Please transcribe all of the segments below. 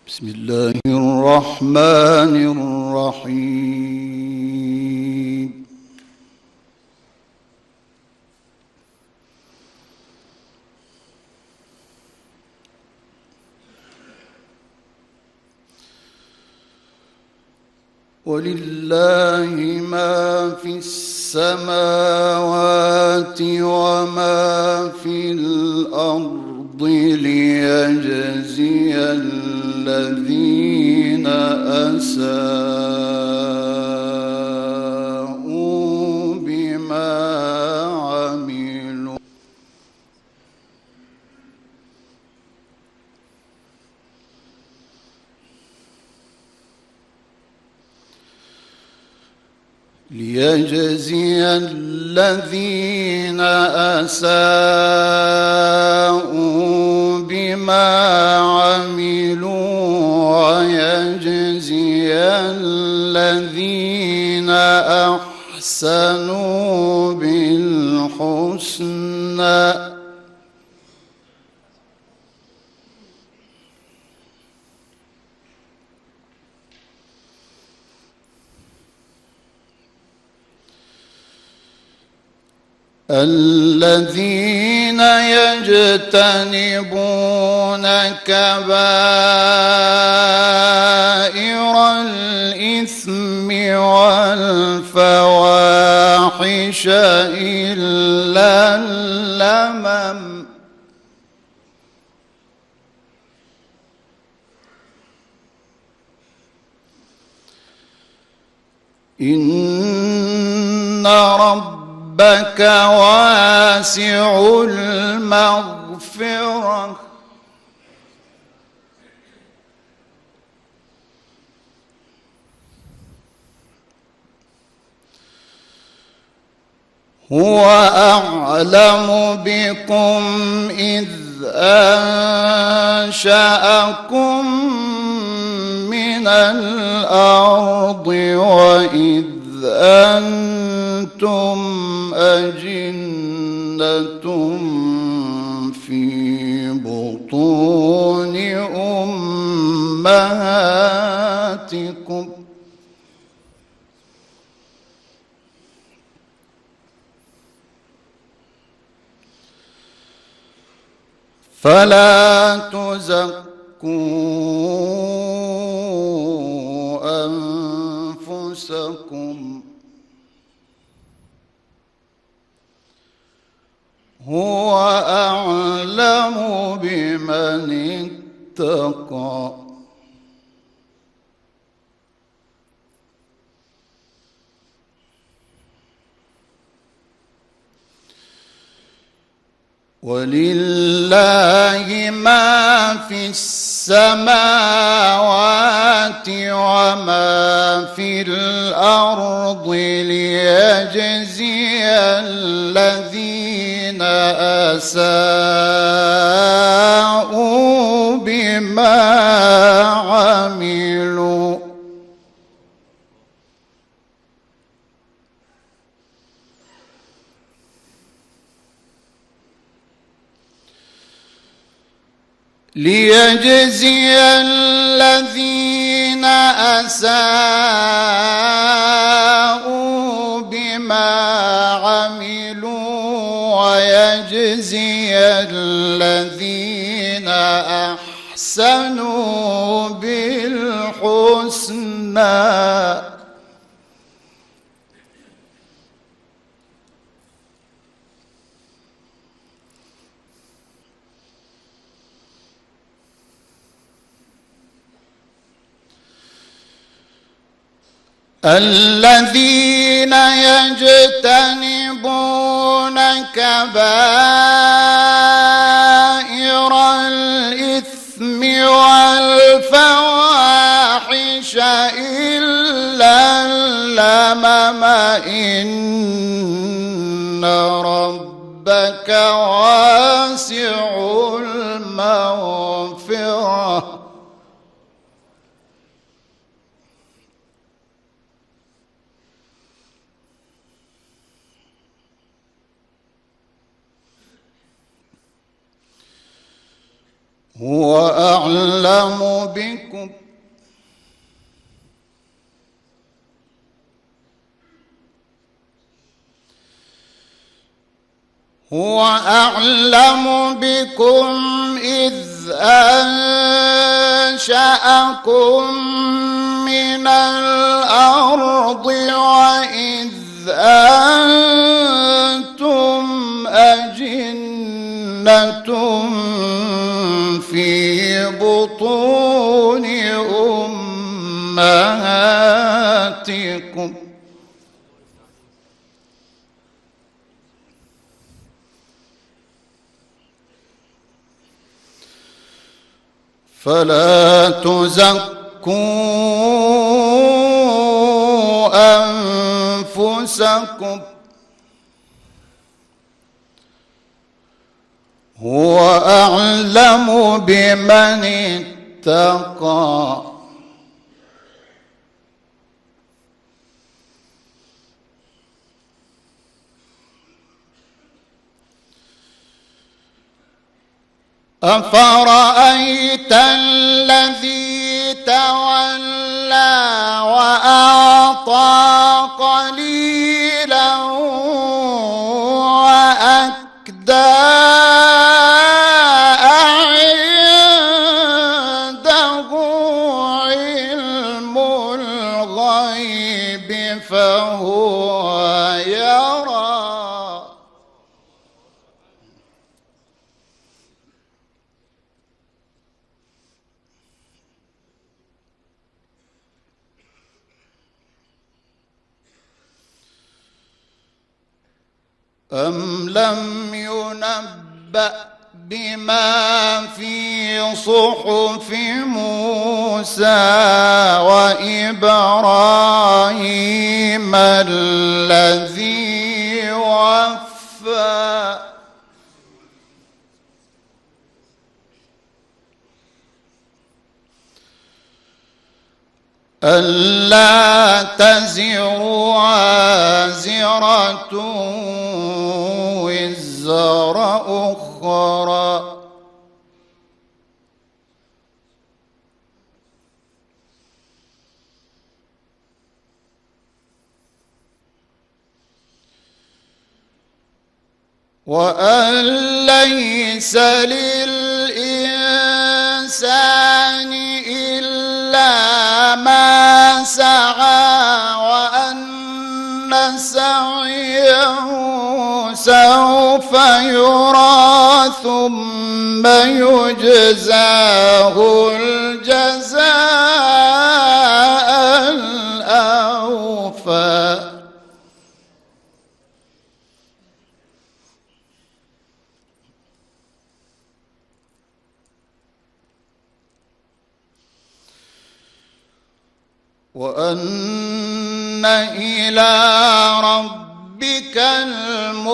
بسم الله الرحمن الرحيم. ولله ما في السماوات وما في الأرض ليجزي الذين أساءوا بما عملوا ويجزي الذين أحسنوا بالحسنى. الذين يجتنبون كبائر الإثم والفواحش إلا اللمم إن ربك واسع المغفرة هو أعلم بكم إذ أنشأكم من الأرض وإذ أنتم أجنة في بطون أمهاتكم فلا تزكوا أنفسكم هو أعلم بمن اتقى ولله ما في السماوات وما في الأرض ليجزي الذين أساءوا بما عملوا ليجزي الذين أساءوا بما عملوا ويجزي الذين أحسنوا بالحسنى الذين يجتنبون كبائر الإثم والفواحش إلا اللمم إن ربك واسع المغفرة هو أعلم بكم هو أعلم بكم إذ أنشأكم من الأرض وإذ أنتم أجنة في بطون أمهاتكم فلا تزكوا أنفسكم هو أعلم بمن اتقى أفرأيت الذي تولى وأعطى قليلا وأكدى أعنده علم الغيب فهو يرى أم لم ينبأ بما في صحف موسى وإبراهيم الذي وفى ألا تزر وازرة وزر أخرى وأن ليس للإنسان إلا ما سعى وأن سعيه سوف يرى ثم يجزاه الجزاء الأوفى وأن إلى ربك المنتهى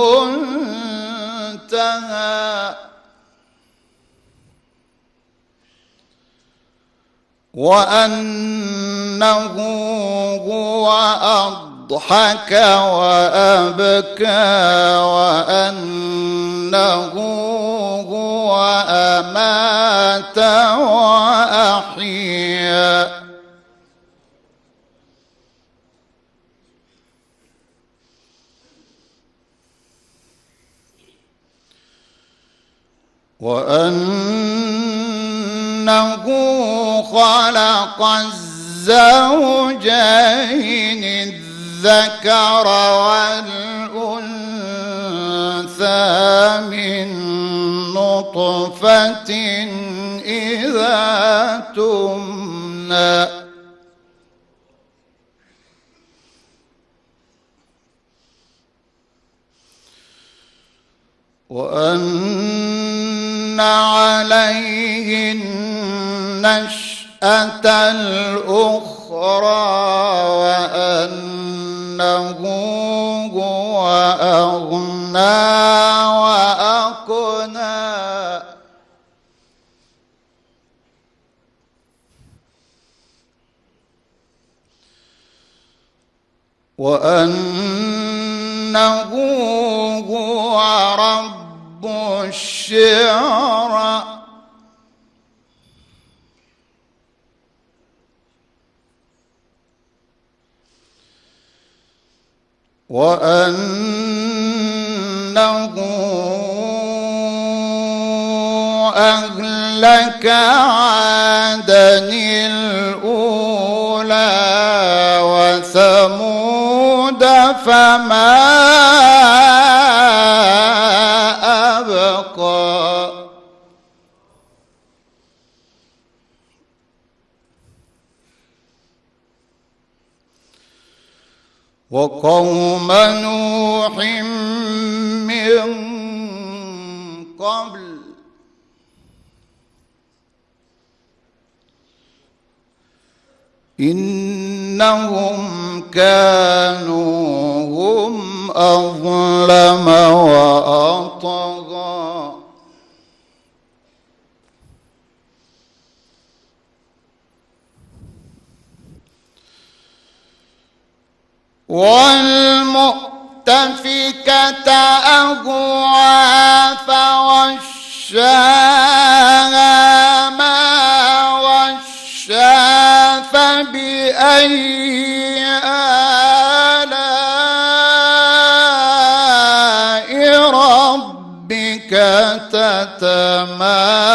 وأنه هو أضحك وأبكى وأنه هو أمات وأحيا وأنه خلق الزوجين الذكر والأنثى من نطفة إذا تمنى وأن عليه النشأة الأخرى وأنه هو أغنى وأقنى وأنه هو رب الشعرى وأنه أهلك عادا الأولى وثمود فما أبقى وقوم نوح من قبل إنهم كانوا هم أظلم وأطغى والمؤتفكة أهوى فغشاها ما غشا فبأي آلاء ربك تتمارى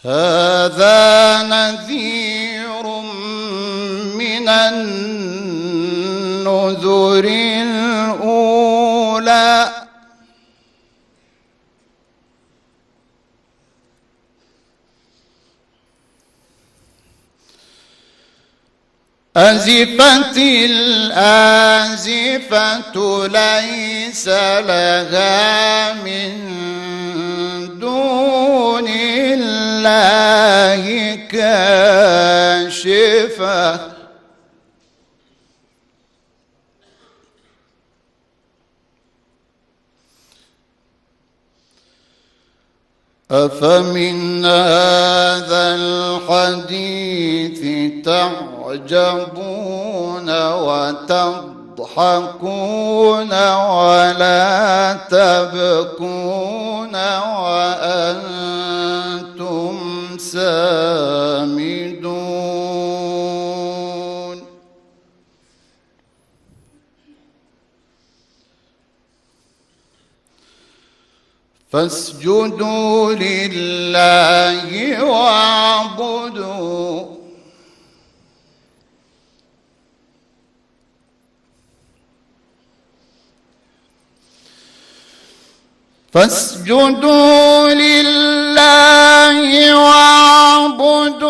هذا نذير من النذر الأولى أزفت الآزفة ليس لها من دون الله كاشفة أفمن هذا الحديث تعجبون وتضحكون ولا تبكون وأنتم سامدون فاسجدوا لله واعبدوا فاسجدوا لله واعبدوا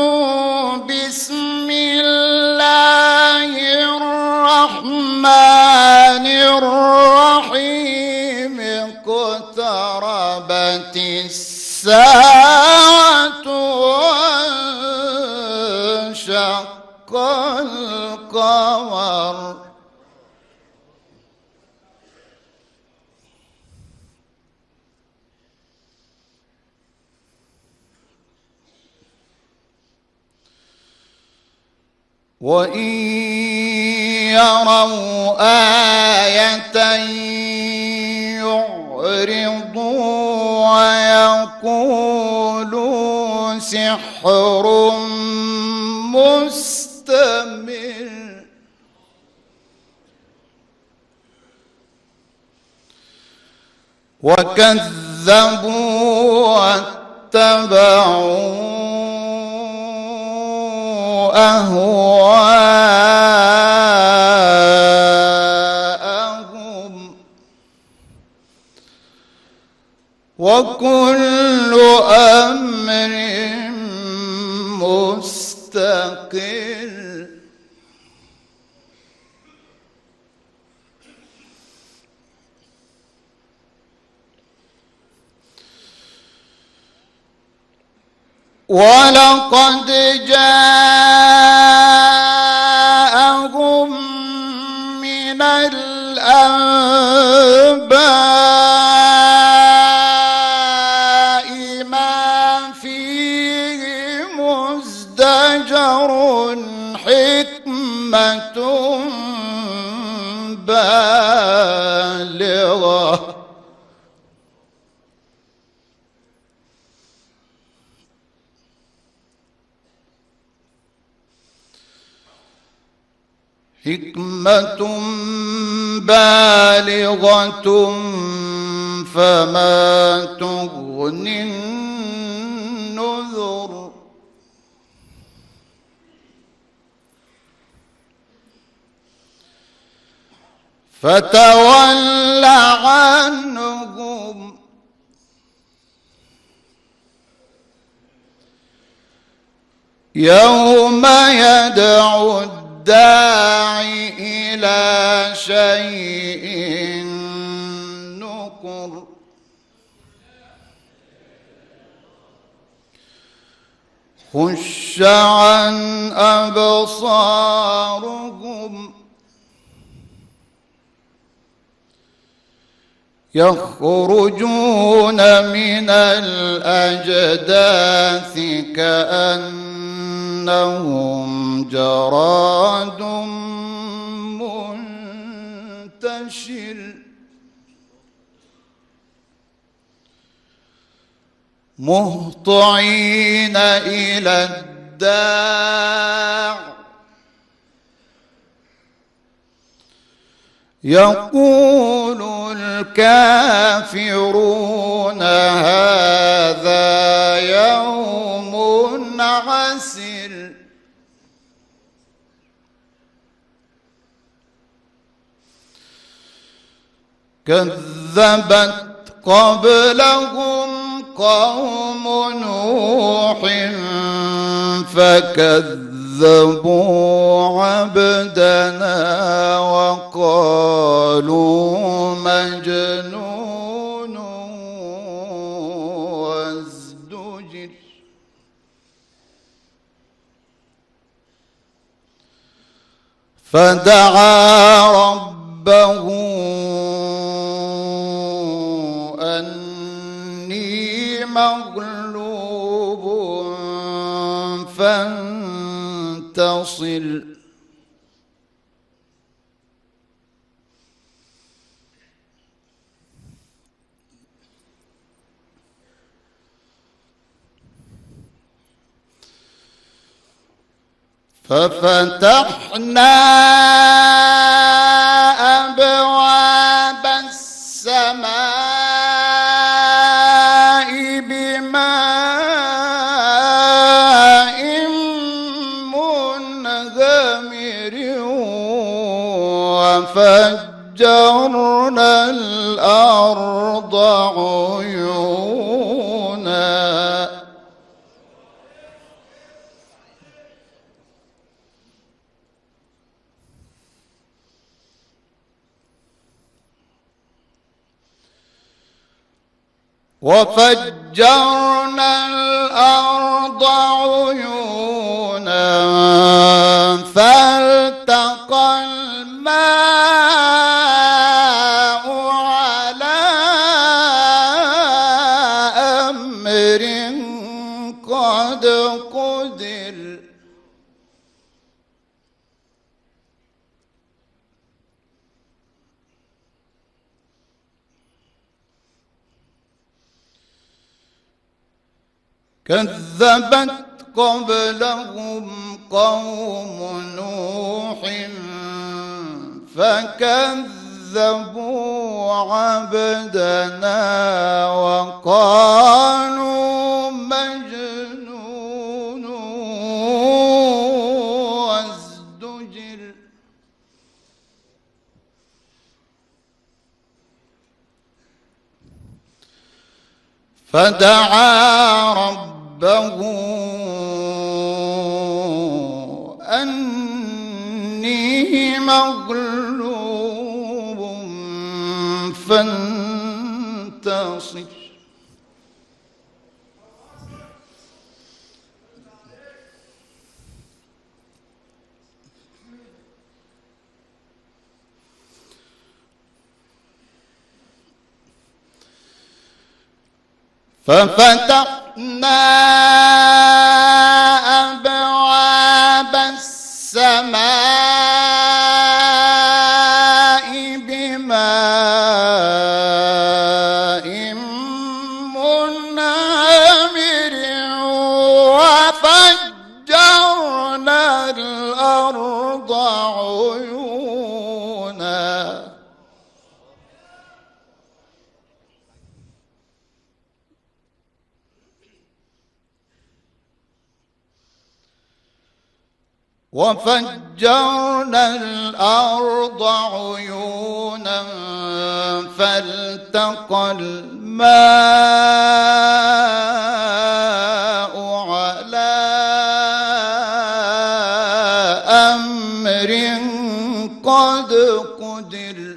بسم الله الرحمن الرحيم اقتربت الساعة وانشق القمر وإن يروا آية يعرضوا ويقولوا سحر مستمر وكذبوا واتبعوا أهواءهم وكل أمر مستقر ولقد جاءهم من الأنباء ما فيه مزدجر حكمة بالغة حكمة بالغة فما تغني النذر فتول عنهم يوم يدعو الداعي إلى شيء نكر خش عن أبصارهم يخرجون من الأجداث كأنهم جراد منتشر مهطعين إلى الداع يقول الكافرون هذا يوم عسر كذبت قبلهم قوم نوح فكذبوا عبدنا وقالوا مجنون وازدجر فدعا ربه أني مغلوب فانتصر ففتحنا أبواب السماء بماء منهمر وفجرنا الأرض عيونا وفجرنا الأرض عيونا فالتقى الماء على أمر قد قدر كذبت قبلهم قوم نوح فكذبوا عبدنا وقالوا مجنون وازدجر فدعا ربه أني مغلوب فانتصر ففتحنا أبواب السماء بماء منهمر وفجرنا الأرض عيونا وفجرنا الأرض عيونا فالتقى الماء على أمر قد قدر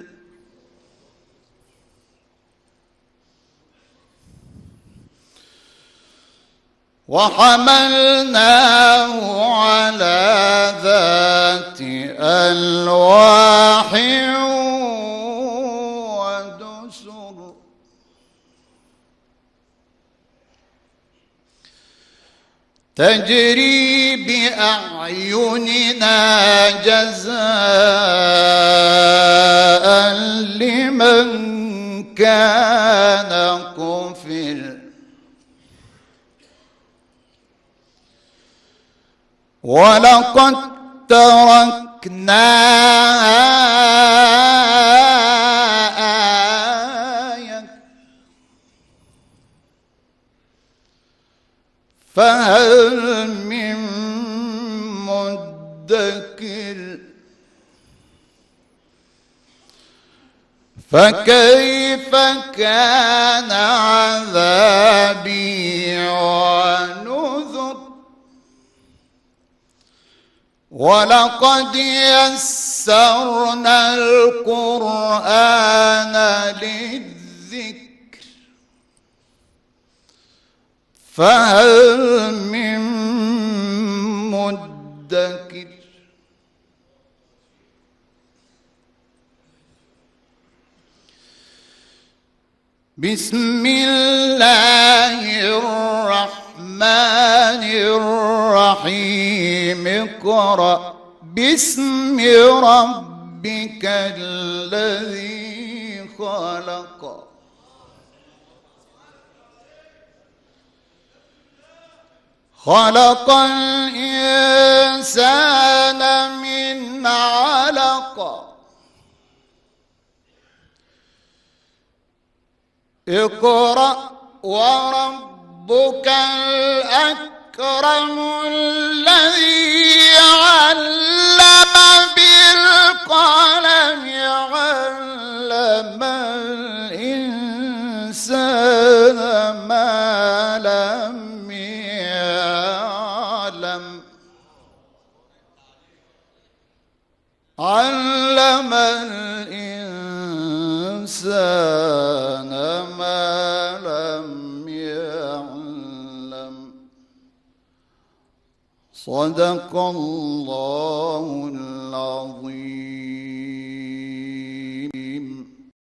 وحملناه على ذات ألواح ودسر تجري بأعيننا جزاء لمن كان كفر ولقد تركناها آية فهل من مدكر فكيف كان عذابي ونذر ولقد يسرنا القرآن للذكر فهل من مدكر بسم الله الرحمن الرحيم اقرأ باسم ربك الذي خلق خلق الإنسان من علق اقرأ وربك الأكرم الذي علم بالقلم علم الإنسان ما لم يعلم علم الإنسان ما لم يعلم صدق الله العظيم.